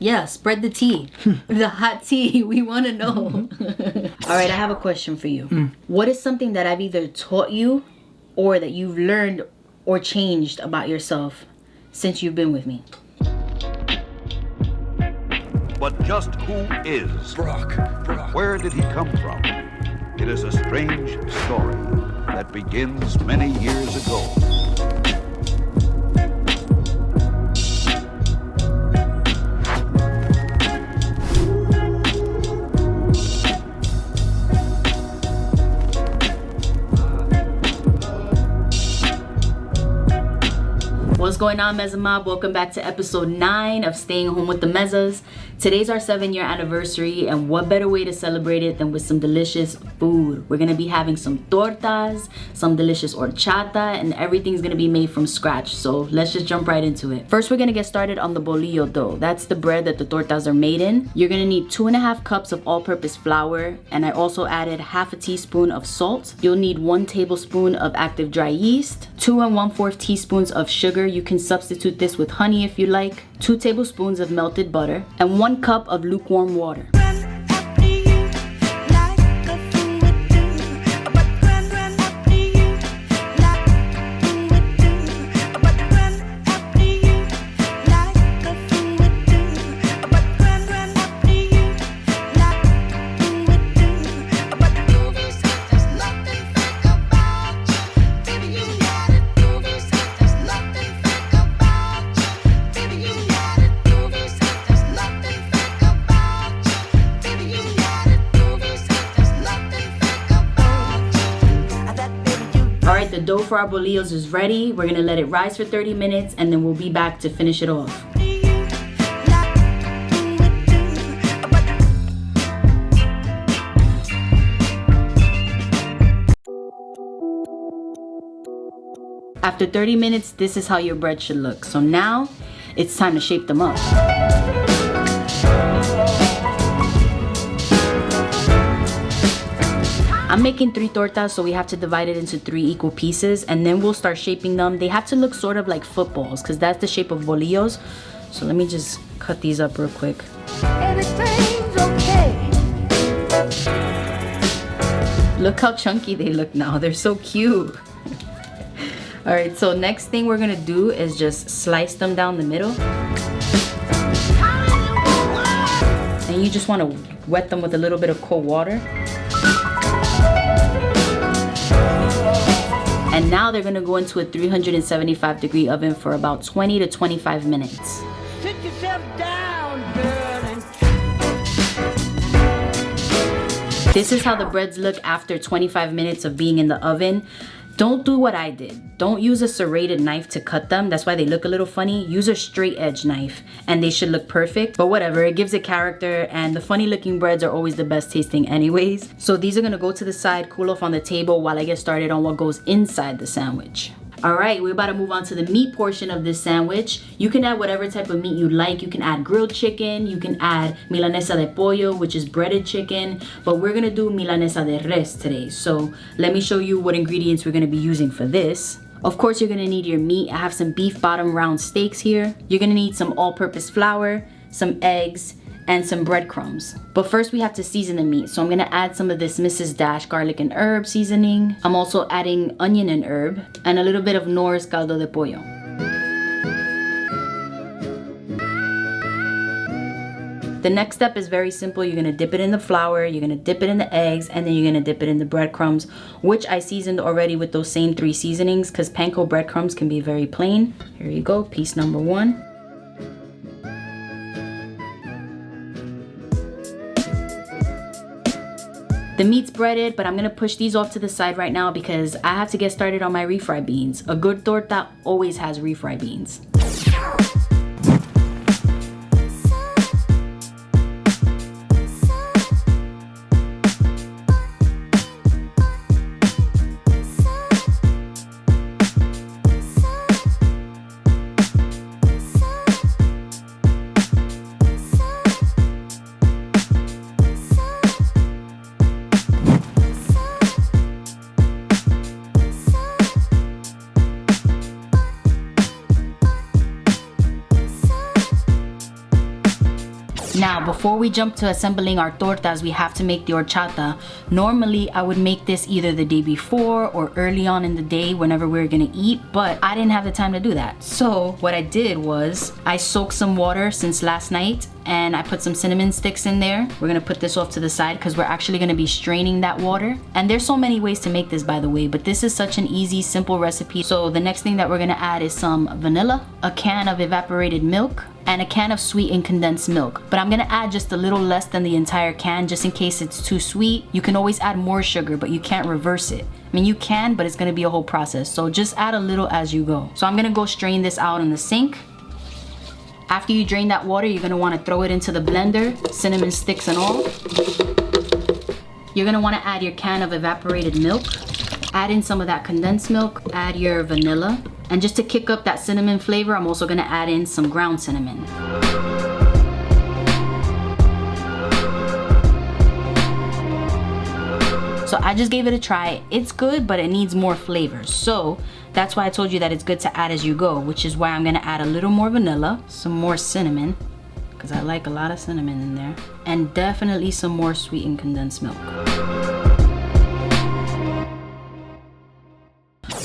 Yeah, spread the tea. The hot tea. We want to know. All right, I have a question for you. What is something that I've either taught you or that you've learned or changed about yourself since you've been with me? But just who is Brock? Where did he come from? It is a strange story that begins many years ago. What's going on, MezaMob? Welcome back to episode 9 of Staying Home with the Mezas. Today's our 7-year anniversary, and what better way to celebrate it than with some delicious food. We're gonna be having some tortas, some delicious horchata, and everything's gonna be made from scratch. So let's just jump right into it. First, we're gonna get started on the bolillo dough. That's the bread that the tortas are made in. You're gonna need 2.5 cups of all-purpose flour, and I also added half a teaspoon of salt. You'll need 1 tablespoon of active dry yeast, 2 1/4 teaspoons of sugar. You can substitute this with honey if you like, 2 tablespoons of melted butter, and 1 cup of lukewarm water. Alright, the dough for our bolillos is ready. We're gonna let it rise for 30 minutes and then we'll be back to finish it off. After 30 minutes, this is how your bread should look. So now, it's time to shape them up. I'm making 3 tortas, so we have to divide it into 3 equal pieces, and then we'll start shaping them. They have to look sort of like footballs, because that's the shape of bolillos. So let me just cut these up real quick. Everything's okay. Look how chunky they look now. They're so cute. Alright, so next thing we're gonna do is just slice them down the middle. And you just want to wet them with a little bit of cold water. And now they're gonna go into a 375-degree oven for about 20 to 25 minutes. Sit yourself down, girl, and This is how the breads look after 25 minutes of being in the oven. Don't do what I did. Don't use a serrated knife to cut them. That's why they look a little funny. Use a straight edge knife and they should look perfect. But whatever, it gives it character, and the funny looking breads are always the best tasting anyways. So these are gonna go to the side, cool off on the table while I get started on what goes inside the sandwich. Alright, we're about to move on to the meat portion of this sandwich. You can add whatever type of meat you like. You can add grilled chicken, you can add milanesa de pollo, which is breaded chicken, but we're gonna do milanesa de res today. So let me show you what ingredients we're gonna be using for this. Of course, you're gonna need your meat. I have some beef bottom round steaks here. You're gonna need some all-purpose flour, some eggs, and some breadcrumbs. But first we have to season the meat. So I'm gonna add some of this Mrs. Dash garlic and herb seasoning. I'm also adding onion and herb, and a little bit of Knorr's caldo de pollo. The next step is very simple. You're gonna dip it in the flour, you're gonna dip it in the eggs, and then you're gonna dip it in the breadcrumbs, which I seasoned already with those same 3 seasonings, because panko breadcrumbs can be very plain. Here you go, piece number 1. The meat's breaded, but I'm gonna push these off to the side right now because I have to get started on my refried beans. A good torta always has refried beans. Now, before we jump to assembling our tortas, we have to make the horchata. Normally, I would make this either the day before or early on in the day whenever we were gonna eat, but I didn't have the time to do that. So what I did was I soaked some water since last night and I put some cinnamon sticks in there. We're gonna put this off to the side because we're actually gonna be straining that water. And there's so many ways to make this, by the way, but this is such an easy, simple recipe. So the next thing that we're gonna add is some vanilla, a can of evaporated milk, and a can of sweetened condensed milk. But I'm gonna add just a little less than the entire can just in case it's too sweet. You can always add more sugar, but you can't reverse it. I mean, you can, but it's gonna be a whole process. So just add a little as you go. So I'm gonna go strain this out in the sink. After you drain that water, you're gonna wanna throw it into the blender, cinnamon sticks and all. You're gonna wanna add your can of evaporated milk. Add in some of that condensed milk, add your vanilla. And just to kick up that cinnamon flavor, I'm also gonna add in some ground cinnamon. So I just gave it a try. It's good, but it needs more flavors. So that's why I told you that it's good to add as you go, which is why I'm gonna add a little more vanilla, some more cinnamon, because I like a lot of cinnamon in there, and definitely some more sweetened condensed milk.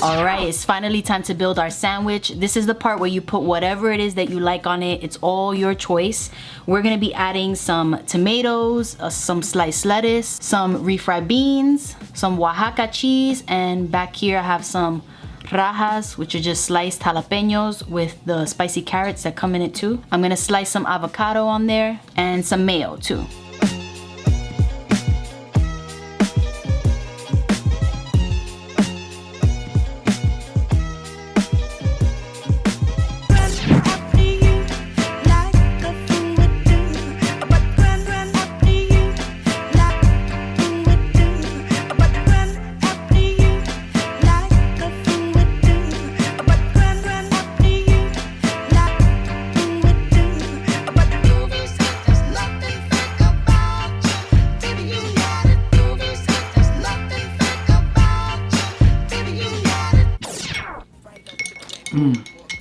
All right, it's finally time to build our sandwich. This is the part where you put whatever it is that you like on it. It's all your choice. We're gonna be adding some tomatoes, some sliced lettuce, some refried beans, some Oaxaca cheese, and back here I have some rajas, which are just sliced jalapenos with the spicy carrots that come in it too. I'm gonna slice some avocado on there and some mayo too.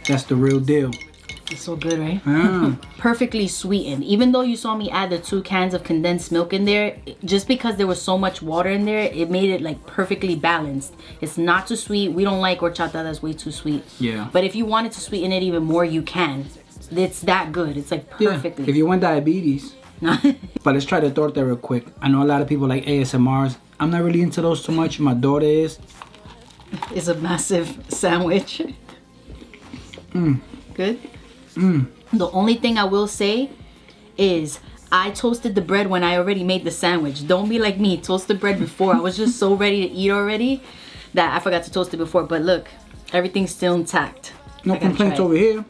That's the real deal. It's so good, right? Yeah. Perfectly sweetened. Even though you saw me add the 2 cans of condensed milk in there, just because there was so much water in there, it made it like perfectly balanced. It's not too sweet. We don't like horchata that's way too sweet. Yeah. But if you wanted to sweeten it even more, you can. It's that good. It's like perfectly. Yeah. If you want diabetes. But let's try the torta real quick. I know a lot of people like ASMRs. I'm not really into those too much. My daughter is. It's a massive sandwich. Good? The only thing I will say is I toasted the bread when I already made the sandwich. Don't be like me, toast the bread before. I was just so ready to eat already that I forgot to toast it before. But look, everything's still intact. No complaints over here.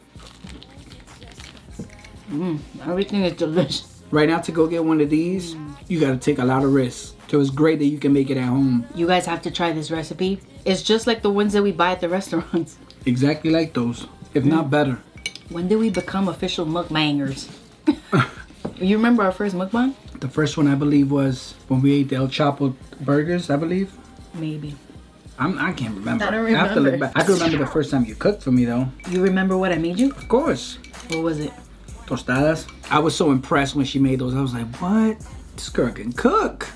Everything is delicious. Right now, to go get one of these, you gotta take a lot of risks. So it's great that you can make it at home. You guys have to try this recipe. It's just like the ones that we buy at the restaurants. Exactly like those, if not better. When did we become official mukbangers? You remember our first mukbang? The first one, I believe, was when we ate the El Chapo burgers, I believe. Maybe. I can't remember. I don't I have to look remember. back. I can remember the first time you cooked for me, though. You remember what I made you? Of course. What was it? Tostadas. I was so impressed when she made those. I was like, what? This girl can cook.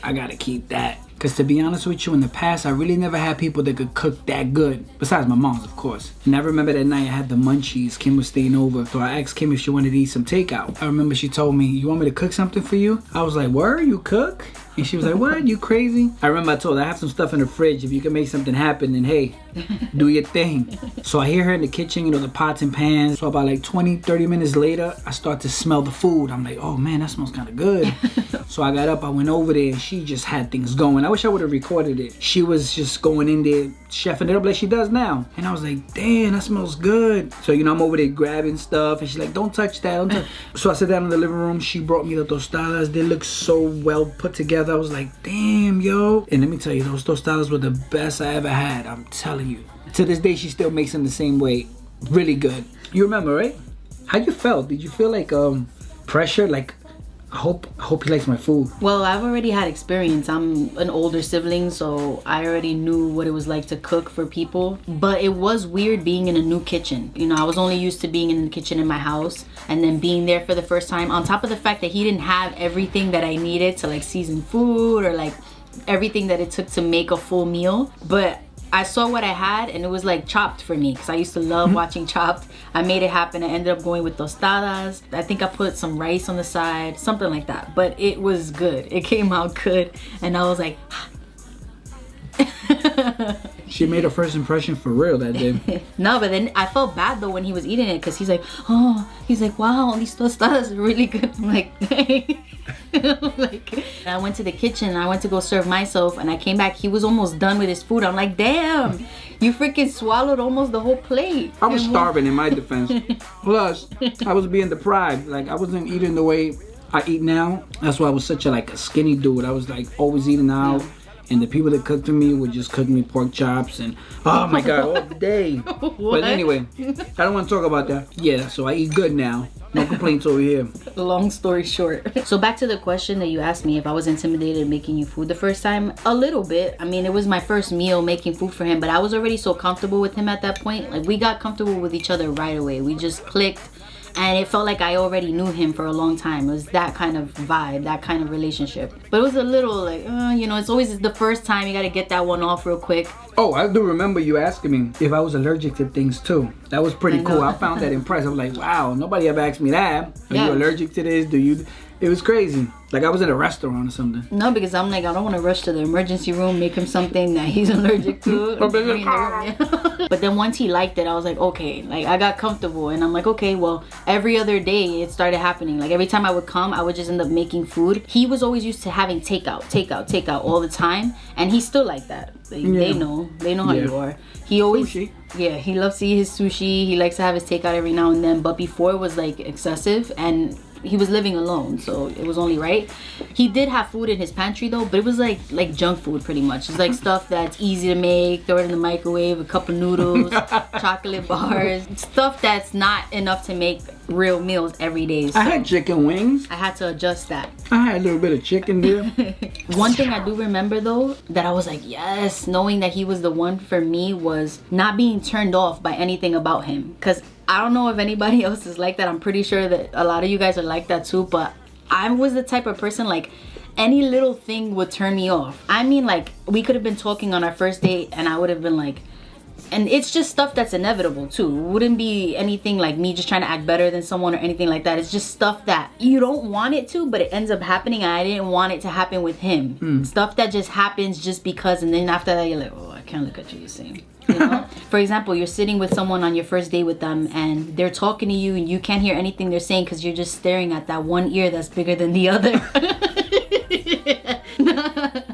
I gotta keep that. Because to be honest with you, in the past, I really never had people that could cook that good. Besides my mom's, of course. And I remember that night I had the munchies. Kim was staying over. So I asked Kim if she wanted to eat some takeout. I remember she told me, you want me to cook something for you? I was like, word, you cook? And she was like, what, you crazy? I remember I told her, I have some stuff in the fridge. If you can make something happen, then hey, do your thing. So I hear her in the kitchen, you know, the pots and pans. So about like 20, 30 minutes later, I start to smell the food. I'm like, oh man, that smells kind of good. So I got up, I went over there, and she just had things going. I wish I would have recorded it. She was just going in there, chefing it up like she does now. And I was like, damn, that smells good. So, you know, I'm over there grabbing stuff, and she's like, don't touch that, don't touch. So I sat down in the living room, she brought me the tostadas. They look so well put together. I was like, damn, yo. And let me tell you, those tostadas were the best I ever had. I'm telling you. To this day, she still makes them the same way. Really good. You remember, right? How you felt? Did you feel like pressure? Like I hope he likes my food. Well, I've already had experience. I'm an older sibling, so I already knew what it was like to cook for people. But it was weird being in a new kitchen. You know, I was only used to being in the kitchen in my house, and then being there for the first time. On top of the fact that he didn't have everything that I needed to like season food or like everything that it took to make a full meal. But I saw what I had, and it was like Chopped for me, because I used to love watching Chopped. I made it happen. I ended up going with tostadas. I think I put some rice on the side, something like that. But it was good. It came out good, and I was like, She made a first impression for real that day. no, but then I felt bad though when he was eating it, because he's like, wow, these tostadas are really good. I'm like, hey. Like, I went to the kitchen, I went to go serve myself, and I came back, he was almost done with his food. I'm like, damn, you freaking swallowed almost the whole plate. I was starving in my defense. Plus, I was being deprived. Like, I wasn't eating the way I eat now. That's why I was such a like a skinny dude. I was like always eating out. And the people that cooked for me would just cook me pork chops and oh my god, all day. But anyway, I don't want to talk about that. Yeah, so I eat good now. No complaints over here. Long story short. So back to the question that you asked me, if I was intimidated making you food the first time. A little bit. I mean, it was my first meal making food for him, but I was already so comfortable with him at that point. Like, we got comfortable with each other right away. We just clicked. And it felt like I already knew him for a long time. It was that kind of vibe, that kind of relationship. But it was a little like, you know, it's always the first time. You got to get that one off real quick. Oh, I do remember you asking me if I was allergic to things too. That was pretty cool. I found that impressive. I was like, wow, nobody ever asked me that. Are you allergic to this? It was crazy. Like I was in a restaurant or something. No, because I'm like, I don't want to rush to the emergency room, make him something that he's allergic to. But then once he liked it, I was like, okay, like I got comfortable, and I'm like, okay, well, every other day it started happening. Like every time I would come, I would just end up making food. He was always used to having takeout all the time, and he's still like that. They know how you are. He always, sushi. Yeah, he loves to eat his sushi. He likes to have his takeout every now and then, but before it was like excessive, and he was living alone, so it was only right. He did have food in his pantry though, but it was like junk food pretty much. It's like stuff that's easy to make, throw it in the microwave, a cup of noodles, chocolate bars, stuff that's not enough to make real meals every day. So I had chicken wings. I had to adjust that. I had a little bit of chicken there. One thing I do remember though, that I was like, yes, knowing that he was the one for me, was not being turned off by anything about him. Because I don't know if anybody else is like that. I'm pretty sure that a lot of you guys are like that too, but I was the type of person, like, any little thing would turn me off. I mean, like, we could have been talking on our first date and I would have been like, and it's just stuff that's inevitable too. It wouldn't be anything like me just trying to act better than someone or anything like that. It's just stuff that you don't want it to, but it ends up happening, and I didn't want it to happen with him. Stuff that just happens just because, and then after that you're like, oh, I can't look at you the same. You know? For example, you're sitting with someone on your first date with them, and they're talking to you and you can't hear anything they're saying because you're just staring at that one ear that's bigger than the other.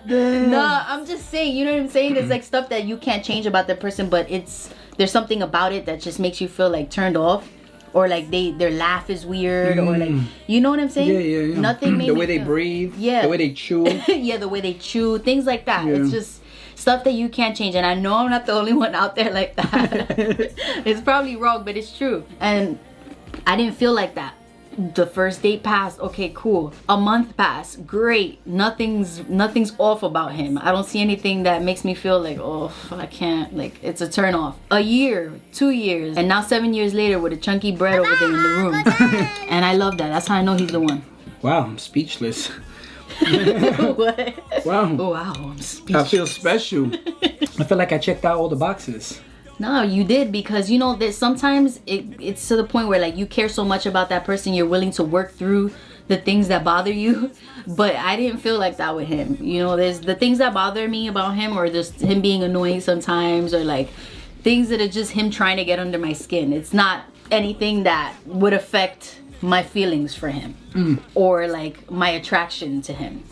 No, I'm just saying, you know what I'm saying? It's like stuff that you can't change about the person, but there's something about it that just makes you feel like turned off, or like their laugh is weird, or like, you know what I'm saying? Yeah. Nothing made the me way they feel, breathe, yeah, the way they chew. Yeah, the way they chew, things like that. Yeah. It's just stuff that you can't change, and I know I'm not the only one out there like that. It's probably wrong, but it's true. And I didn't feel like that. The first date passed, okay, cool. A month passed, great. Nothing's off about him. I don't see anything that makes me feel like, oh, I can't, like, it's a turn off. A year, 2 years, and now 7 years later with a chunky bread over there in the room. And I love that. That's how I know he's the one. Wow, I'm speechless. What? Wow. Oh, wow, I'm speechless. I feel special. I feel like I checked out all the boxes. No, you did, because you know that sometimes it's to the point where like you care so much about that person, you're willing to work through the things that bother you. But I didn't feel like that with him. You know, there's the things that bother me about him, or just him being annoying sometimes, or like things that are just him trying to get under my skin. It's not anything that would affect my feelings for him or like my attraction to him,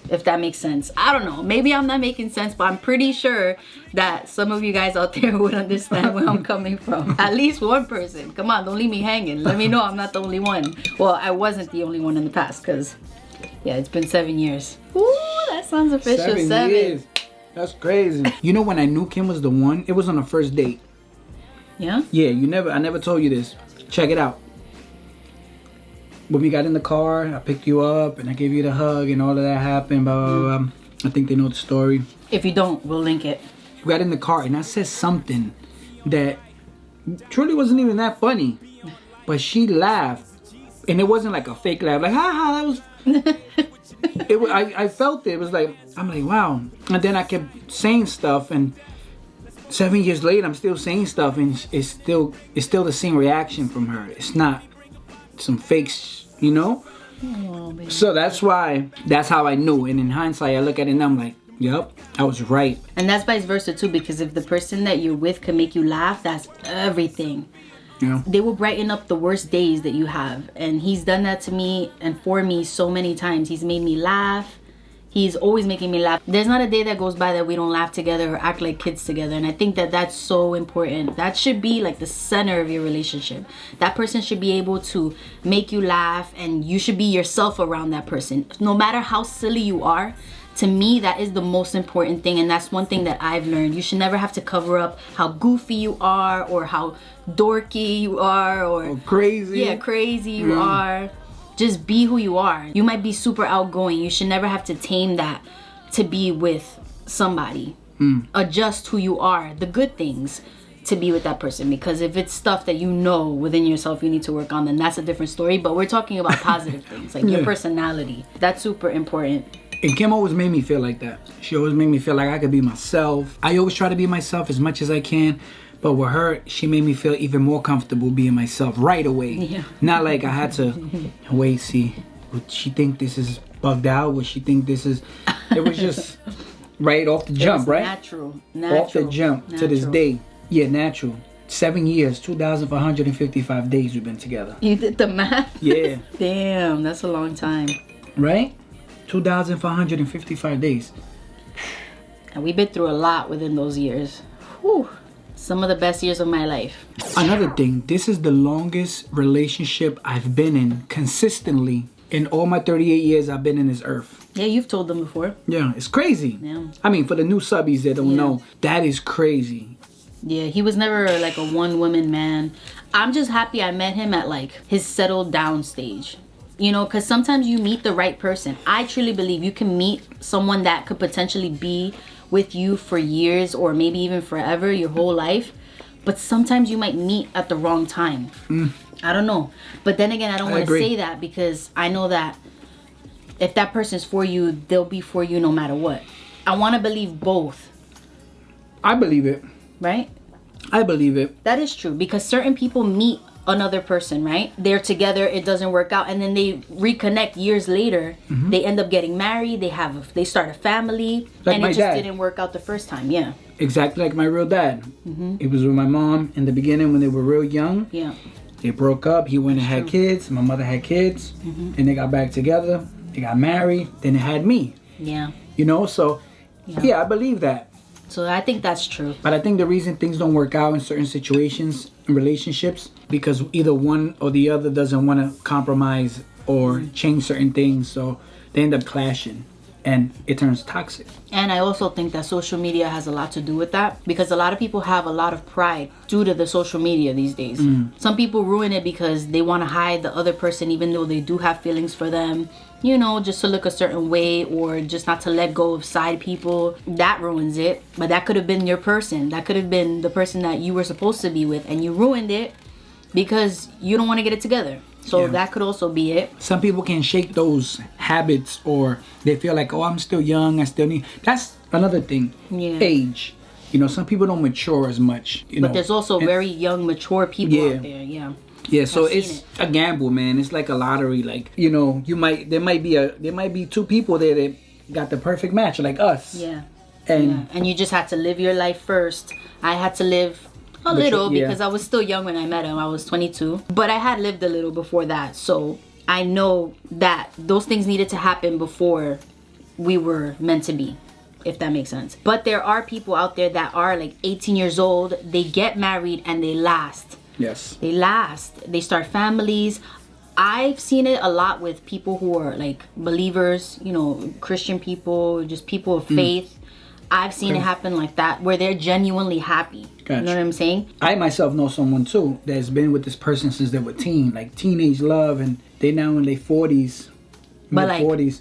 if that makes sense. I don't know, maybe I'm not making sense, but I'm pretty sure that some of you guys out there would understand where I'm coming from. At least one person. Come on, don't leave me hanging. Let me know I'm not the only one. Well, I wasn't the only one in the past, because yeah, it's been 7 years. Ooh, that sounds official. 7 years. That's crazy. You know, when I knew Kim was the one, it was on a first date. Yeah? Yeah, I never told you this. Check it out. when we got in the car, I picked you up and I gave you the hug and all of that happened, blah, blah, blah. I think they know the story. If you don't, we'll link it. We got in the car and I said something that truly wasn't even that funny. But she laughed. And it wasn't like a fake laugh. Like, ha ha, that was... I felt it. It was like, I'm like, wow. And then I kept saying stuff, and 7 years later, I'm still saying stuff, and it's still the same reaction from her. It's not some fakes, you know? Oh, So that's how I knew. And in hindsight, I look at it and I'm like, yep, I was right. And that's vice versa too, because if the person that you're with can make you laugh, that's everything. Yeah. They will brighten up the worst days that you have. And he's done that to me and for me so many times. He's made me laugh. He's always making me laugh. There's not a day that goes by that we don't laugh together or act like kids together. And I think that that's so important. That should be like the center of your relationship. That person should be able to make you laugh, and you should be yourself around that person. No matter how silly you are, to me, that is the most important thing. And that's one thing that I've learned. You should never have to cover up how goofy you are or how dorky you are or crazy. Yeah, crazy you are. Just be who you are. You might be super outgoing. You should never have to tame that to be with somebody. Adjust who you are, the good things, to be with that person. Because if it's stuff that you know within yourself you need to work on, then that's a different story. But we're talking about positive things, like your personality. That's super important. And Kim always made me feel like that. She always made me feel like I could be myself. I always try to be myself as much as I can. But with her, she made me feel even more comfortable being myself right away. Yeah. Not like I had to wait, see, would she think this is bugged out? Would she think this is... It was just right off the jump, right? Natural. Off the jump to this day. Yeah, natural. 7 years, 2,455 days we've been together. You did the math? Yeah. Damn, that's a long time. Right? 2,455 days. And we've been through a lot within those years. Whew. Some of the best years of my life. Another thing, this is the longest relationship I've been in consistently in all my 38 years I've been in this earth. Yeah, you've told them before. Yeah, it's crazy. Yeah. I mean, for the new subbies that don't know, that is crazy. Yeah, he was never like a one-woman man. I'm just happy I met him at like his settled down stage. You know, because sometimes you meet the right person. I truly believe you can meet someone that could potentially be with you for years or maybe even forever, your whole life. But sometimes you might meet at the wrong time. I don't know. But then again, I don't want to say that, because I know that if that person's for you, they'll be for you no matter what. I want to believe both. I believe it. Right? I believe it. That is true, because certain people meet another person, right? They're together, it doesn't work out, and then they reconnect years later. They end up getting married, they start a family, like and my it just dad. didn't work out the first time. Yeah. Exactly like my real dad. It was with my mom in the beginning when they were real young. Yeah. They broke up, he went and had kids, my mother had kids, and they got back together, they got married, then they had me. Yeah. You know, so yeah, I believe that. So I think that's true. But I think the reason things don't work out in certain situations, in relationships, because either one or the other doesn't want to compromise or change certain things, so they end up clashing and it turns toxic. And I also think that social media has a lot to do with that, because a lot of people have a lot of pride due to the social media these days. Some people ruin it because they want to hide the other person even though they do have feelings for them, you know, just to look a certain way or just not to let go of side people. That ruins it. But that could have been your person. That could have been the person that you were supposed to be with, and you ruined it because you don't want to get it together. So that could also be it. Some people can't shake those habits, or they feel like, oh, I'm still young, I still need... That's another thing. Yeah. Age. You know, some people don't mature as much. You know, there's also very young, mature people out there. Yeah. Yeah, so I've seen it's a gamble, man. It's like a lottery. Like, you know, there might be two people there that got the perfect match, like us. Yeah. And and you just had to live your life first. I had to live a little because I was still young when I met him. I was 22. But I had lived a little before that. So I know that those things needed to happen before we were meant to be, if that makes sense. But there are people out there that are like 18 years old. They get married and they last. yes. They last. They start families. I've seen it a lot with people who are like believers, you know, Christian people, just people of faith. I've seen it happen like that, where they're genuinely happy. Gotcha. You know what I'm saying? I myself know someone too that's been with this person since they were like teenage love, and they now in their 40s, But like, 40s.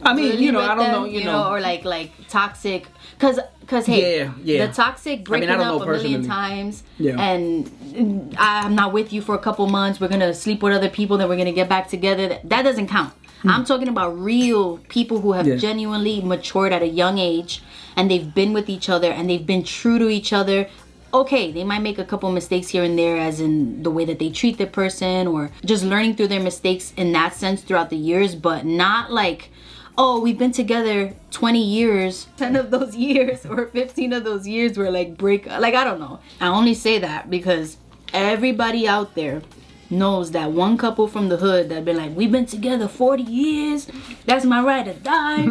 I mean, really you know, with I don't them, know, you know, or like toxic, cause hey, Yeah. the toxic breaking I don't up know a million personally. times, Yeah. and I'm not with you for a couple months. We're gonna sleep with other people, then we're gonna get back together. That doesn't count. I'm talking about real people who have genuinely matured at a young age, and they've been with each other and they've been true to each other. Okay, they might make a couple mistakes here and there, as in the way that they treat the person, or just learning through their mistakes in that sense throughout the years, but not like, oh, we've been together 20 years, 10 of those years or 15 of those years were like I don't know. I only say that because everybody out there knows that one couple from the hood that been like, we've been together 40 years, that's my ride or die.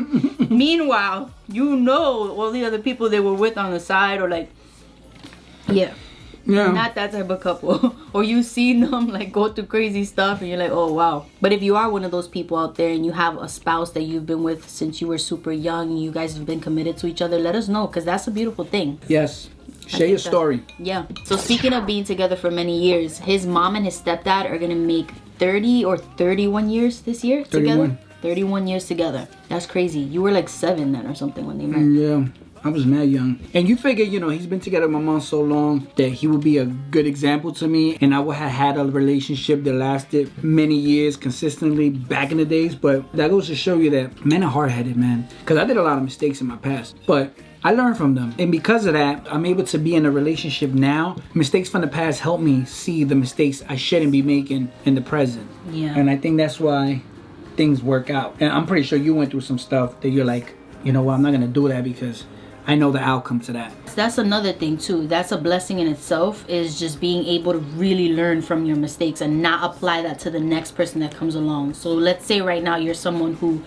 Meanwhile, you know all the other people they were with on the side, or like, yeah, not that type of couple. Or you seen them like go through crazy stuff and you're like, oh wow. But if you are one of those people out there and you have a spouse that you've been with since you were super young and you guys have been committed to each other, let us know, because that's a beautiful thing. Yes. Share your story. Yeah. So speaking of being together for many years, his mom and his stepdad are gonna make 30 or 31 years this year 31. together. 31 years together. That's crazy. You were like 7 then or something when they met. Yeah. I was mad young. And you figure, you know, he's been together with my mom so long that he would be a good example to me. And I would have had a relationship that lasted many years consistently back in the days. But that goes to show you that men are hard-headed, man. Because I did a lot of mistakes in my past. But I learned from them. And because of that, I'm able to be in a relationship now. Mistakes from the past help me see the mistakes I shouldn't be making in the present. Yeah. And I think that's why things work out. And I'm pretty sure you went through some stuff that you're like, you know what, I'm not going to do that because I know the outcome to that. That's another thing too. That's a blessing in itself, is just being able to really learn from your mistakes and not apply that to the next person that comes along. So let's say right now you're someone who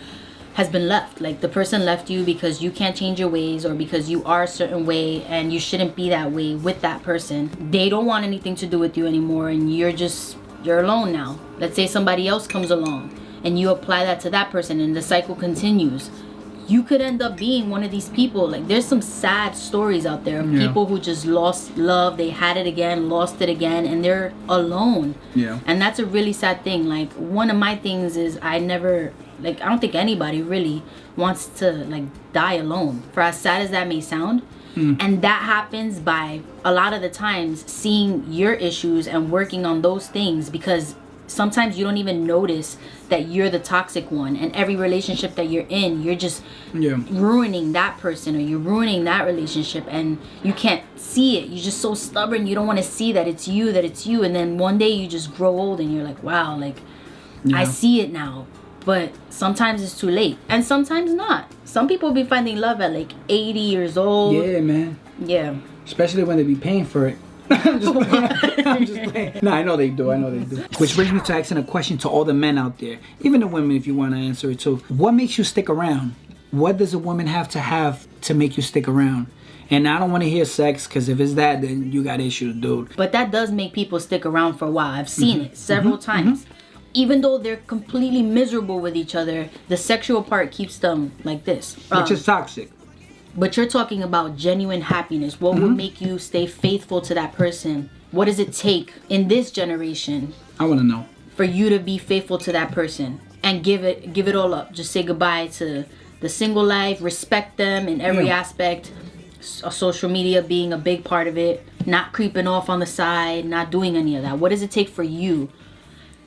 has been left. Like the person left you because you can't change your ways, or because you are a certain way and you shouldn't be that way with that person. They don't want anything to do with you anymore and you're alone now. Let's say somebody else comes along and you apply that to that person and the cycle continues. You could end up being one of these people. Like there's some sad stories out there of people who just lost love, they had it again, lost it again, and they're alone. Yeah. And that's a really sad thing. Like one of my things is I don't think anybody really wants to like die alone, for as sad as that may sound. And that happens by a lot of the times seeing your issues and working on those things, because sometimes you don't even notice that you're the toxic one, and every relationship that you're in, you're just ruining that person, or you're ruining that relationship, and you can't see it. You're just so stubborn, you don't want to see that it's you, and then one day you just grow old and you're like, wow, like I see it now. But sometimes it's too late, and sometimes not. Some people be finding love at like 80 years old. Yeah, man. Yeah. Especially when they be paying for it. I'm just playing. No, I know they do. Which brings me to asking a question to all the men out there, even the women if you want to answer it too. What makes you stick around? What does a woman have to make you stick around? And I don't want to hear sex, because if it's that, then you got issues, dude. But that does make people stick around for a while. I've seen it several times. Even though they're completely miserable with each other, the sexual part keeps them like this. Which is toxic. But you're talking about genuine happiness. What would make you stay faithful to that person? What does it take in this generation? I want to know. For you to be faithful to that person and give it all up. Just say goodbye to the single life. Respect them in every aspect. Social media being a big part of it. Not creeping off on the side. Not doing any of that. What does it take for you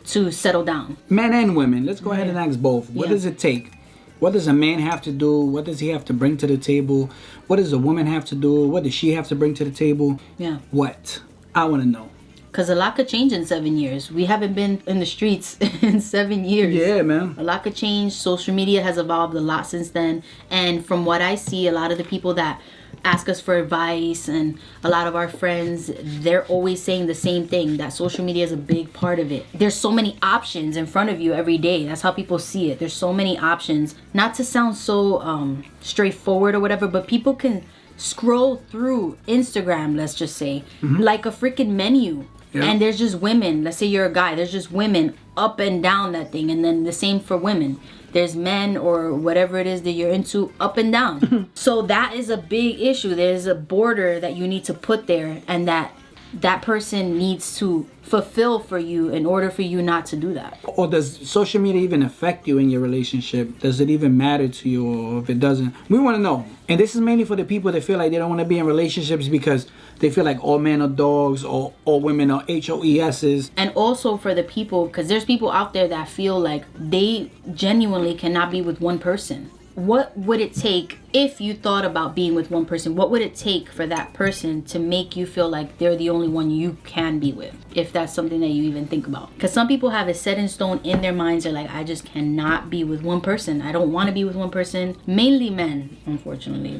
to settle down? Men and women. Let's go ahead and ask both. What does it take? What does a man have to do? What does he have to bring to the table? What does a woman have to do? What does she have to bring to the table? Yeah. What? I want to know. Because a lot could change in 7 years. We haven't been in the streets in 7 years. Yeah, man. A lot could change. Social media has evolved a lot since then. And from what I see, a lot of the people that ask us for advice and a lot of our friends, they're always saying the same thing, that social media is a big part of it. There's so many options in front of you every day. That's how people see it. There's so many options. Not to sound so straightforward or whatever, but people can scroll through Instagram, let's just say, like a freaking menu. Yeah. And there's just women. Let's say you're a guy. There's just women up and down that thing. And then the same for women. There's men or whatever it is that you're into up and down. So that is a big issue. There's a border that you need to put there, and that person needs to fulfill for you in order for you not to do that. Or does social media even affect you in your relationship? Does it even matter to you? Or if it doesn't, we want to know. And this is mainly for the people that feel like they don't want to be in relationships because they feel like all men are dogs or all women are HOESs. And also for the people, because there's people out there that feel like they genuinely cannot be with one person. What would it take if you thought about being with one person? What would it take for that person to make you feel like they're the only one you can be with? If that's something that you even think about. Because some people have it set in stone in their minds. They're like, I just cannot be with one person. I don't want to be with one person. Mainly men, unfortunately.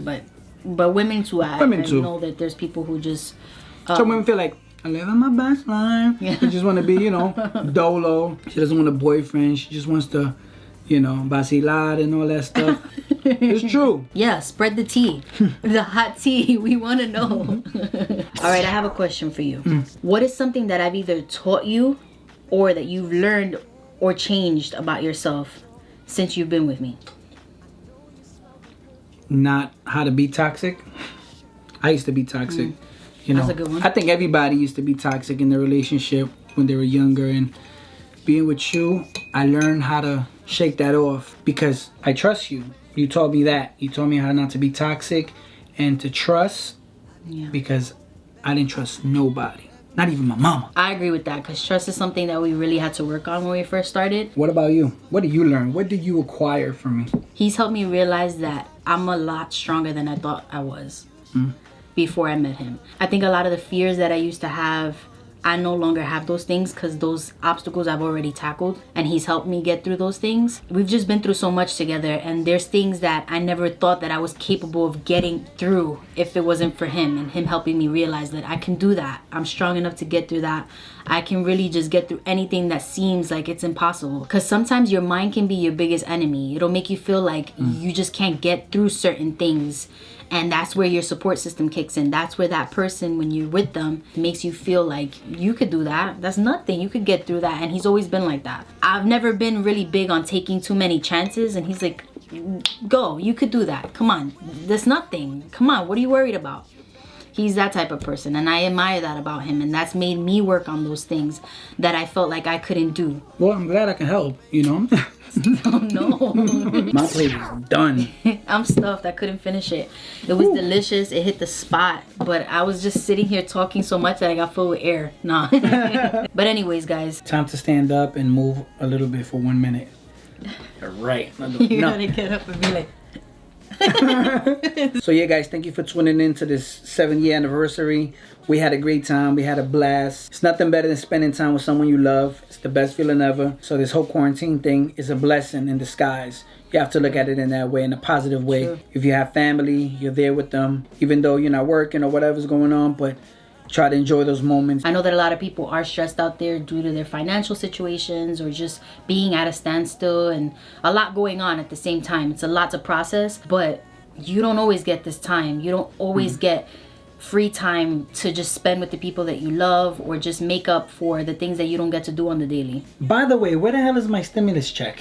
But women too. I know that there's people who just... Some women feel like, I'm living my best life. Yeah. She just want to be, dolo. She doesn't want a boyfriend. She just wants to... vacilar and all that stuff. It's true. Yeah, spread the tea. The hot tea. We want to know. All right, I have a question for you. What is something that I've either taught you or that you've learned or changed about yourself since you've been with me? Not how to be toxic. I used to be toxic. That's a good one. I think everybody used to be toxic in their relationship when they were younger, and being with you, I learned how to shake that off because I trust you. You taught me that. You taught me how not to be toxic and to trust because I didn't trust nobody. Not even my mama. I agree with that because trust is something that we really had to work on when we first started. What about you? What did you learn? What did you acquire from me? He's helped me realize that I'm a lot stronger than I thought I was before I met him. I think a lot of the fears that I used to have, I no longer have those things because those obstacles I've already tackled, and he's helped me get through those things. We've just been through so much together, and there's things that I never thought that I was capable of getting through if it wasn't for him, and him helping me realize that I can do that. I'm strong enough to get through that. I can really just get through anything that seems like it's impossible, because sometimes your mind can be your biggest enemy. It'll make you feel like you just can't get through certain things. And that's where your support system kicks in. That's where that person, when you're with them, makes you feel like you could do that. That's nothing. You could get through that. And he's always been like that. I've never been really big on taking too many chances. And he's like, go, you could do that. Come on. That's nothing. Come on. What are you worried about? He's that type of person. And I admire that about him. And that's made me work on those things that I felt like I couldn't do. Well, I'm glad I can help, Oh no. My plate is done. I'm stuffed. I couldn't finish it. It was delicious. It hit the spot. But I was just sitting here talking so much that I got full of air. Nah. But anyways, guys. Time to stand up and move a little bit for 1 minute. All right. You gotta get up and be like. So yeah, guys, thank you for tuning in to this 7-year anniversary. We had a great time. We had a blast. It's nothing better than spending time with someone you love. It's the best feeling ever. So this whole quarantine thing is a blessing in disguise. You have to look at it in that way, in a positive way. Sure. If you have family, you're there with them, even though you're not working or whatever's going on, but try to enjoy those moments. I know that a lot of people are stressed out there due to their financial situations or just being at a standstill and a lot going on at the same time. It's a lot to process, but you don't always get this time. You don't always get free time to just spend with the people that you love or just make up for the things that you don't get to do on the daily. By the way, where the hell is my stimulus check?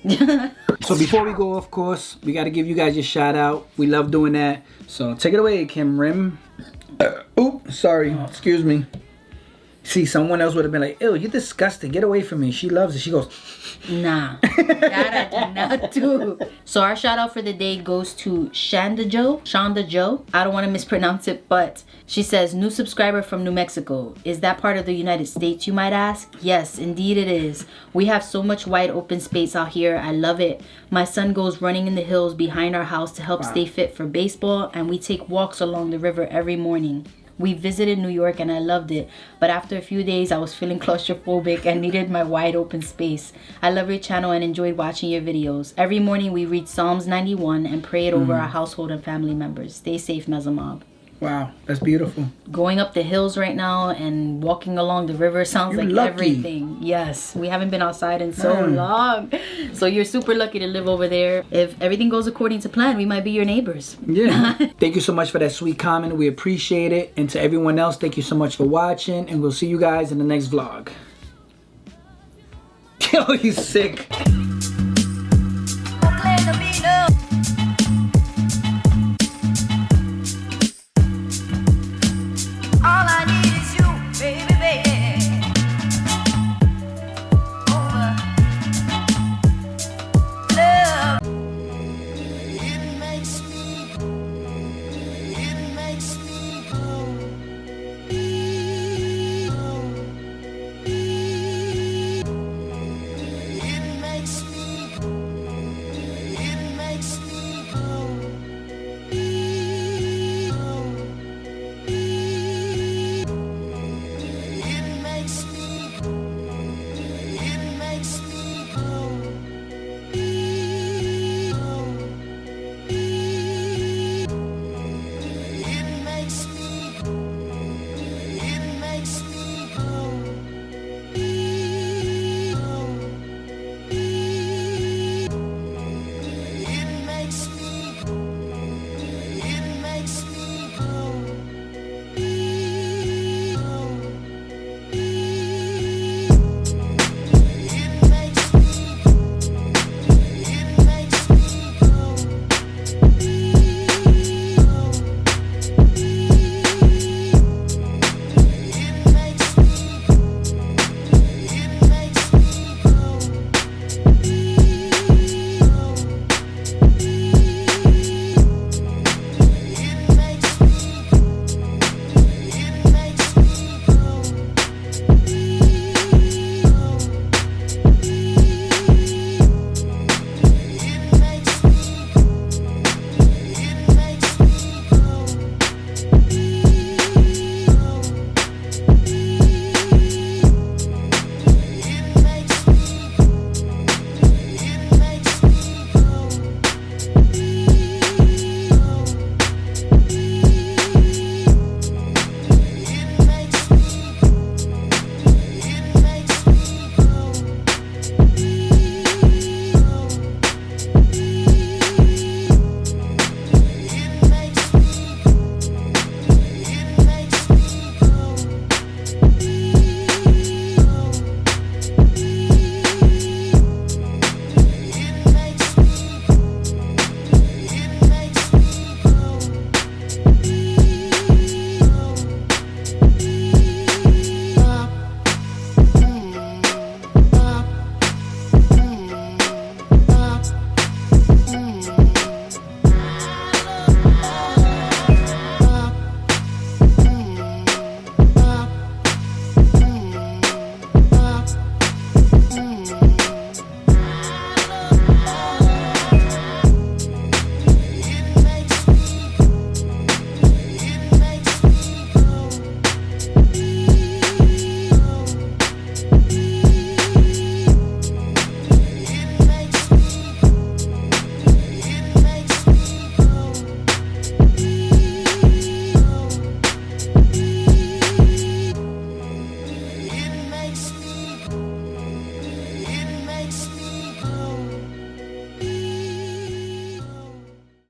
So before we go, of course, we got to give you guys your shout out. We love doing that. So take it away, Kim Rim. Oops, sorry, excuse me. See, someone else would have been like, ew, you're disgusting, get away from me. She loves it. She goes, nah, that I do not do. So our shout out for the day goes to Shonda Joe. I don't want to mispronounce it, but she says, new subscriber from New Mexico. Is that part of the United States, you might ask? Yes, indeed it is. We have so much wide open space out here. I love it. My son goes running in the hills behind our house to help stay fit for baseball, and we take walks along the river every morning. We visited New York and I loved it, but after a few days I was feeling claustrophobic and needed my wide open space. I love your channel and enjoyed watching your videos. Every morning we read Psalms 91 and pray it over our household and family members. Stay safe, MezaMob. Wow, that's beautiful. Going up the hills right now and walking along the river sounds You're like lucky. everything. Yes, we haven't been outside in so long. So you're super lucky to live over there. If everything goes according to plan, we might be your neighbors. Yeah. Thank you so much for that sweet comment. We appreciate it. And to everyone else, thank you so much for watching. And we'll see you guys in the next vlog. Yo, you sick.